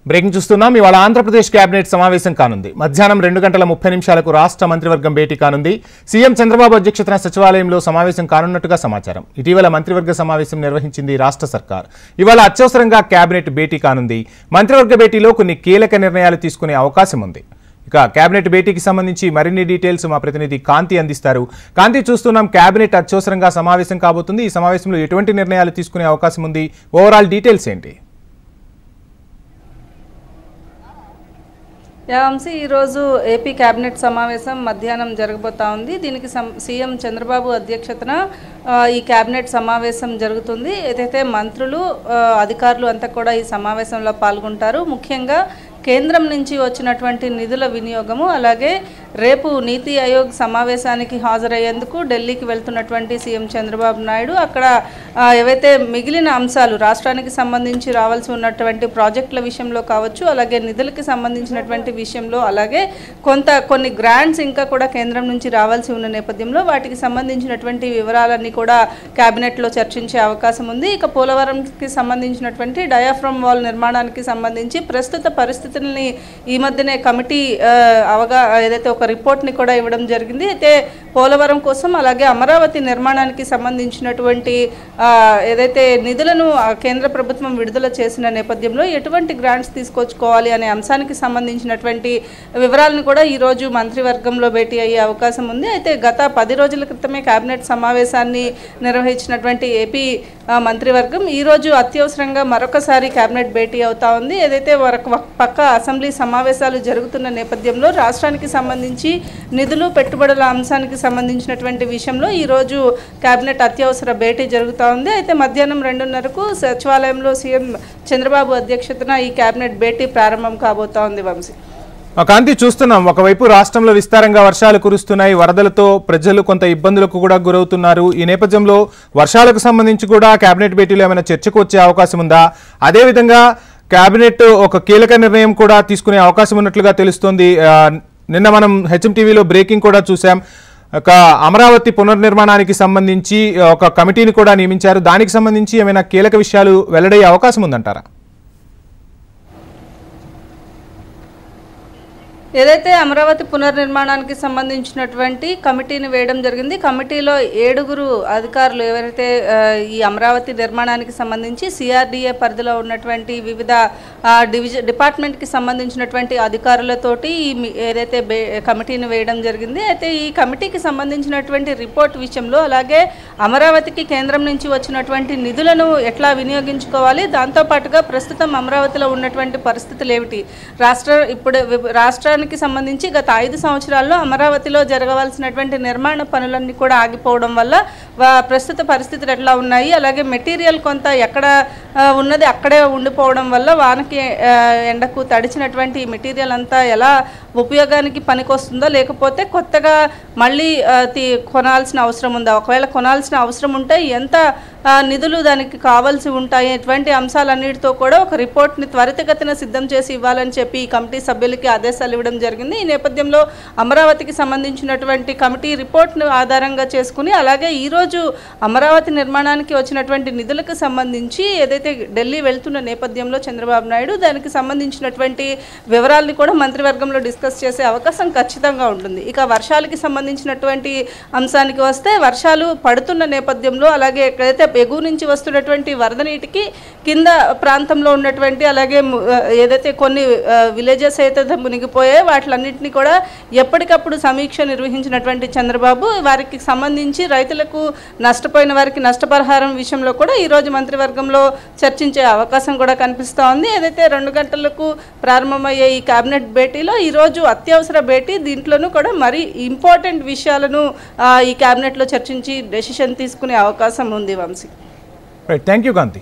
Breaking చూస్తున్నాం. ఇవాళ Andhra Pradesh cabinet సమావేశం కానుంది. మధ్యాహ్నం 2:30 రాష్ట్ర మంత్రివర్గం భేటీ కానుంది. సీఎం చంద్రబాబు అధ్యక్షతన సచివాలయంలో సమావేశం కానున్నట్టుగా సమాచారం. ఇటీవల మంత్రివర్గ సమావేశం నిర్వహించింది రాష్ట్ర సర్కార్. ఇవాళ అత్యవసరంగా కేబినెట్ భేటీ కానుంది. మంత్రివర్గ భేటీలో కొన్ని కీలక నిర్ణయాలు తీసుకునే అవకాశం ఉంది. ఇక కేబినెట్ భేటీకి సంబంధించి మరిన్ని డీటెయిల్స్ మా ప్రతినిధి కాంతి అందిస్తారు. కాంతి, చూస్తున్నాం కేబినెట్ అత్యవసరంగా సమావేశం కాబోతుంది. ఈ సమావేశంలో ఎటువంటి నిర్ణయాలు తీసుకునే అవకాశం ఉంది? ఓవరాల్ డీటెయిల్స్ ఏంటి? వంశీ, ఈరోజు ఏపీ కేబినెట్ సమావేశం మధ్యాహ్నం జరగబోతా ఉంది. దీనికి సీఎం చంద్రబాబు అధ్యక్షతన ఈ కేబినెట్ సమావేశం జరుగుతుంది. ఏదైతే మంత్రులు అధికారులు అంతా కూడా ఈ సమావేశంలో పాల్గొంటారు. ముఖ్యంగా కేంద్రం నుంచి వచ్చినటువంటి నిధుల వినియోగము, అలాగే రేపు నీతి ఆయోగ్ సమావేశానికి హాజరయ్యేందుకు ఢిల్లీకి వెళ్తున్నటువంటి సీఎం చంద్రబాబు నాయుడు అక్కడ ఏవైతే మిగిలిన అంశాలు రాష్ట్రానికి సంబంధించి రావాల్సి ఉన్నటువంటి ప్రాజెక్టుల విషయంలో కావచ్చు, అలాగే నిధులకి సంబంధించినటువంటి విషయంలో, అలాగే కొన్ని గ్రాంట్స్ ఇంకా కూడా కేంద్రం నుంచి రావాల్సి ఉన్న నేపథ్యంలో వాటికి సంబంధించినటువంటి వివరాలన్నీ కూడా కేబినెట్లో చర్చించే అవకాశం ఉంది. ఇక పోలవరంకి సంబంధించినటువంటి డయాఫ్రమ్ వాల్ నిర్మాణానికి సంబంధించి ప్రస్తుత పరిస్థితుల్ని ఈ మధ్యనే కమిటీ ఏదైతే ఒక రిపోర్ట్ని కూడా ఇవ్వడం జరిగింది. అయితే పోలవరం కోసం అలాగే అమరావతి నిర్మాణానికి సంబంధించినటువంటి ఏదైతే నిధులను కేంద్ర ప్రభుత్వం విడుదల చేసిన నేపథ్యంలో ఎటువంటి గ్రాంట్స్ తీసుకొచ్చుకోవాలి అనే అంశానికి సంబంధించినటువంటి వివరాలను కూడా ఈరోజు మంత్రివర్గంలో భేటీ అయ్యే అవకాశం ఉంది. అయితే గత 10 రోజుల క్రితమే కేబినెట్ సమావేశాన్ని నిర్వహించినటువంటి ఏపీ మంత్రివర్గం ఈరోజు అత్యవసరంగా మరొకసారి కేబినెట్ భేటీ అవుతా ఉంది. ఏదైతే పక్క అసెంబ్లీ సమావేశాలు జరుగుతున్న నేపథ్యంలో రాష్ట్రానికి సంబంధించి నిధులు పెట్టుబడుల అంశానికి సంబంధించినటువంటి విషయంలో ఈరోజు కేబినెట్ అత్యవసర భేటీ జరుగుతూ ఉంది. అయితే మధ్యాహ్నం 2:30కు సచివాలయంలో సీఎం చంద్రబాబు అధ్యక్షతన ఈ కేబినెట్ భేటీ ప్రారంభం కాబోతా ఉంది. వంశీ, కాంతి, చూస్తున్నాం ఒకవైపు రాష్ట్రంలో విస్తారంగా వర్షాలు కురుస్తున్నాయి. వరదలతో ప్రజలు కొంత ఇబ్బందులకు కూడా గురవుతున్నారు. ఈ నేపథ్యంలో వర్షాలకు సంబంధించి కూడా కేబినెట్ భేటీలో ఏమైనా చర్చకు వచ్చే అవకాశం ఉందా? అదేవిధంగా కేబినెట్ ఒక కీలక నిర్ణయం కూడా తీసుకునే అవకాశం ఉన్నట్లుగా తెలుస్తోంది. నిన్న మనం హెచ్ఎంటీవీలో బ్రేకింగ్ కూడా చూసాం. ఒక అమరావతి పునర్నిర్మాణానికి సంబంధించి ఒక కమిటీని కూడా నియమించారు. దానికి సంబంధించి ఏమైనా కీలక విషయాలు వెల్లడయ్యే అవకాశం ఉందంటారా? ఏదైతే అమరావతి పునర్నిర్మాణానికి సంబంధించినటువంటి కమిటీని వేయడం జరిగింది. కమిటీలో 7 అధికారులు ఎవరైతే ఈ అమరావతి నిర్మాణానికి సంబంధించి సిఆర్డీఏ పరిధిలో ఉన్నటువంటి వివిధ డిపార్ట్మెంట్కి సంబంధించినటువంటి అధికారులతోటి ఏదైతే కమిటీని వేయడం జరిగింది. అయితే ఈ కమిటీకి సంబంధించినటువంటి రిపోర్ట్ విషయంలో, అలాగే అమరావతికి కేంద్రం నుంచి వచ్చినటువంటి నిధులను ఎట్లా వినియోగించుకోవాలి, దాంతోపాటుగా ప్రస్తుతం అమరావతిలో ఉన్నటువంటి పరిస్థితులు ఏమిటి, రాష్ట్రానికి సంబంధించి గత 5 సంవత్సరాల్లో అమరావతిలో జరగవలసినటువంటి నిర్మాణ పనులన్నీ కూడా ఆగిపోవడం వల్ల ప్రస్తుత పరిస్థితులు ఎట్లా ఉన్నాయి, అలాగే మెటీరియల్ కొంత ఎక్కడ ఉన్నది అక్కడే ఉండిపోవడం వల్ల వానకి ఎండకు తడిచినటువంటి మెటీరియల్ అంతా ఎలా ఉపయోగానికి పనికొస్తుందో, లేకపోతే కొత్తగా మళ్ళీ కొనాల్సిన అవసరం ఉందా, ఒకవేళ కొనాల్సిన అవసరం ఉంటే ఎంత నిధులు దానికి కావాల్సి ఉంటాయి, ఇటువంటి అంశాలన్నిటితో కూడా ఒక రిపోర్ట్ని త్వరితగతిన సిద్ధం చేసి ఇవ్వాలని చెప్పి ఈ కమిటీ సభ్యులకి ఆదేశాలు ఇవ్వడం జరిగింది. ఈ నేపథ్యంలో అమరావతికి సంబంధించినటువంటి కమిటీ రిపోర్ట్ను ఆధారంగా చేసుకుని, అలాగే ఈరోజు అమరావతి నిర్మాణానికి వచ్చినటువంటి నిధులకు సంబంధించి ఏదైతే ఢిల్లీ వెళ్తున్న నేపథ్యంలో చంద్రబాబు నాయుడు దానికి సంబంధించినటువంటి వివరాలని కూడా మంత్రివర్గంలో డిస్కస్ చేసే అవకాశం ఖచ్చితంగా ఉంటుంది. ఇక వర్షాలకి సంబంధించినటువంటి అంశానికి వస్తే, వర్షాలు పడుతున్న నేపథ్యంలో, అలాగే ఎక్కడైతే ఎగువ నుంచి వస్తున్నటువంటి వరద నీటికి కింద ప్రాంతంలో ఉన్నటువంటి, అలాగే ఏదైతే కొన్ని విలేజెస్ అయితే మునిగిపోయాయి వాటిలన్నింటినీ కూడా ఎప్పటికప్పుడు సమీక్ష నిర్వహించినటువంటి చంద్రబాబు వారికి సంబంధించి రైతులకు నష్టపోయిన వారికి నష్టపరిహారం విషయంలో కూడా ఈరోజు మంత్రివర్గంలో చర్చించే అవకాశం కూడా కనిపిస్తూ ఉంది. ఏదైతే 2 గంటలకు ప్రారంభమయ్యే ఈ కేబినెట్ భేటీలో ఈరోజు అత్యవసర భేటీ, దీంట్లోనూ కూడా మరీ ఇంపార్టెంట్ విషయాలను ఈ కేబినెట్లో చర్చించి డెసిషన్ తీసుకునే అవకాశం ఉంది. Vamshi, thank you Kanthi.